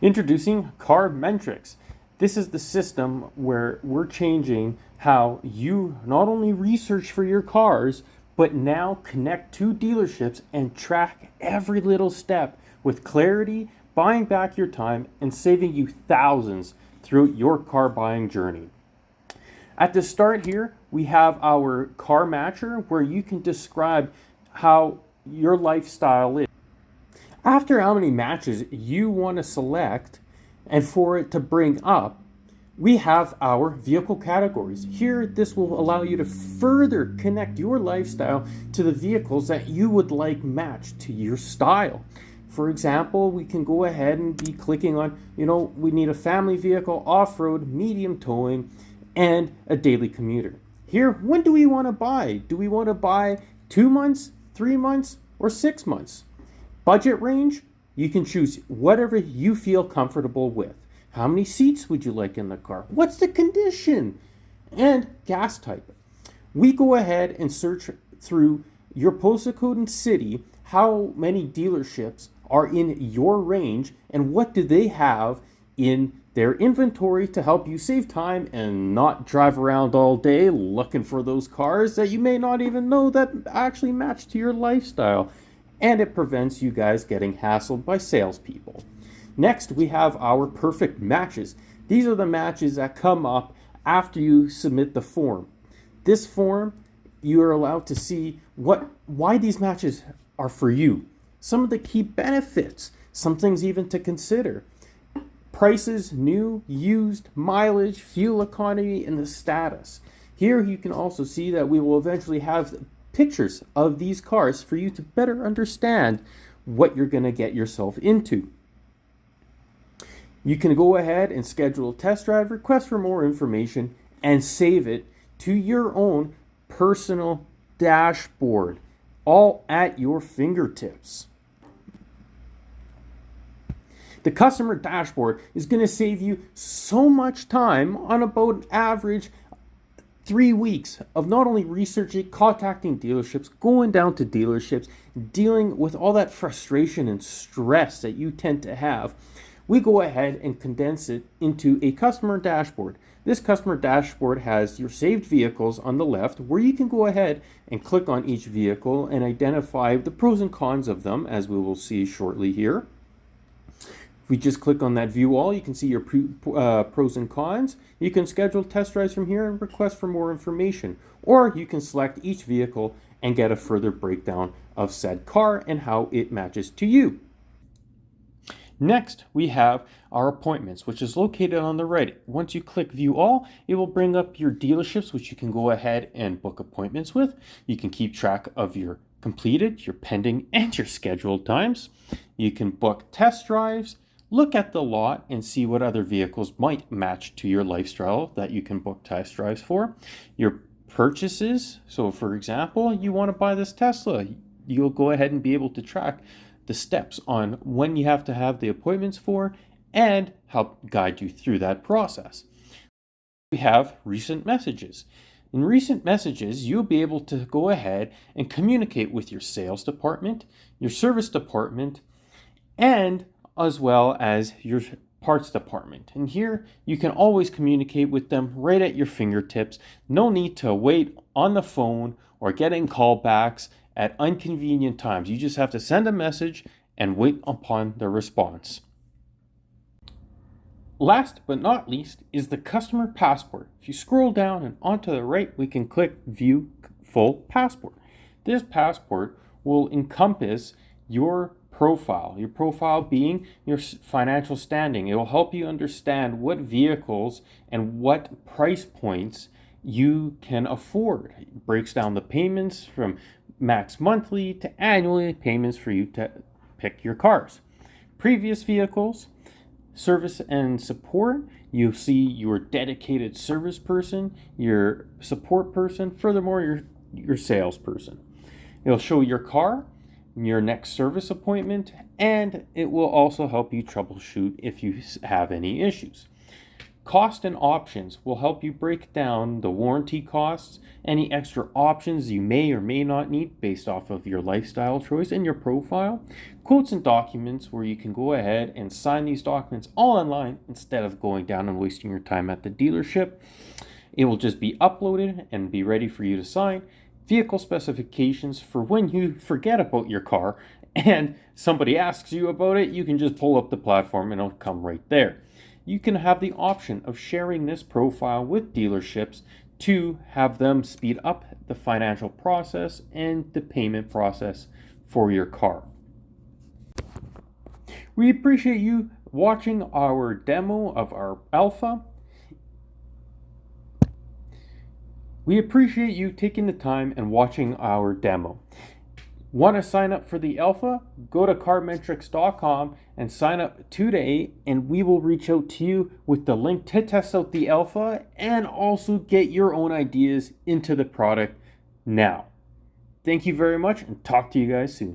Introducing Carmentrix. This is the system where we're changing how you not only research for your cars, but now connect to dealerships and track every little step with clarity, buying back your time and saving you thousands throughout your car buying journey. At the start here, we have our car matcher where you can describe how your lifestyle is. After how many matches you want to select and for it to bring up, we have our vehicle categories. Here, this will allow you to further connect your lifestyle to the vehicles that you would like matched to your style. For example, we can go ahead and be clicking on, we need a family vehicle, off-road, medium towing, and a daily commuter. Here, when do we want to buy? Do we want to buy 2 months, 3 months, or 6 months? Budget range, you can choose whatever you feel comfortable with. How many seats would you like in the car? What's the condition? And gas type. We go ahead and search through your postal code and city, how many dealerships are in your range, and what do they have in their inventory to help you save time and not drive around all day looking for those cars that you may not even know that actually match to your lifestyle. And it prevents you guys getting hassled by salespeople. Next, we have our perfect matches. These are the matches that come up after you submit the form. This form, you are allowed to see why these matches are for you. Some of the key benefits, some things even to consider. Prices, new, used, mileage, fuel economy, and the status. Here you can also see that we will eventually have pictures of these cars for you to better understand what you're going to get yourself into. You can go ahead and schedule a test drive, request for more information, and save it to your own personal dashboard, all at your fingertips. The customer dashboard is going to save you so much time on about an average 3 weeks of not only researching, contacting dealerships, going down to dealerships, dealing with all that frustration and stress that you tend to have. We go ahead and condense it into a customer dashboard. This customer dashboard has your saved vehicles on the left, where you can go ahead and click on each vehicle and identify the pros and cons of them, as we will see shortly here. If we just click on that view all, you can see your pros and cons. You can schedule test drives from here and request for more information. Or you can select each vehicle and get a further breakdown of said car and how it matches to you. Next, we have our appointments, which is located on the right. Once you click view all, it will bring up your dealerships, which you can go ahead and book appointments with. You can keep track of your completed, your pending, and your scheduled times. You can book test drives, look at the lot and see what other vehicles might match to your lifestyle that you can book test drives for. Your purchases, so for example, you want to buy this Tesla, you'll go ahead and be able to track the steps on when you have to have the appointments for and help guide you through that process. We have recent messages. In recent messages, you'll be able to go ahead and communicate with your sales department, your service department, and as well as your parts department. And here you can always communicate with them right at your fingertips. No need to wait on the phone or getting callbacks at inconvenient times. You just have to send a message and wait upon the response. Last but not least is the customer passport. If you scroll down and onto the right, we can click view full passport. This passport will encompass your profile being your financial standing. It will help you understand what vehicles and what price points you can afford. It breaks down the payments from max monthly to annually payments for you to pick your cars. Previous vehicles, service and support, you'll see your dedicated service person, your support person, furthermore your salesperson. It'll show your car, your next service appointment, and it will also help you troubleshoot if you have any issues. Cost and options will help you break down the warranty costs, any extra options you may or may not need based off of your lifestyle choice and your profile. Quotes and documents where you can go ahead and sign these documents all online instead of going down and wasting your time at the dealership. It will just be uploaded and be ready for you to sign. Vehicle specifications for when you forget about your car and somebody asks you about it, you can just pull up the platform and it'll come right there. You can have the option of sharing this profile with dealerships to have them speed up the financial process and the payment process for your car. We appreciate you watching our demo of our Alpha. We appreciate you taking the time and watching our demo. Want to sign up for the Alpha? Go to Carmentrix.com and sign up today, and we will reach out to you with the link to test out the Alpha and also get your own ideas into the product now. Thank you very much, and talk to you guys soon.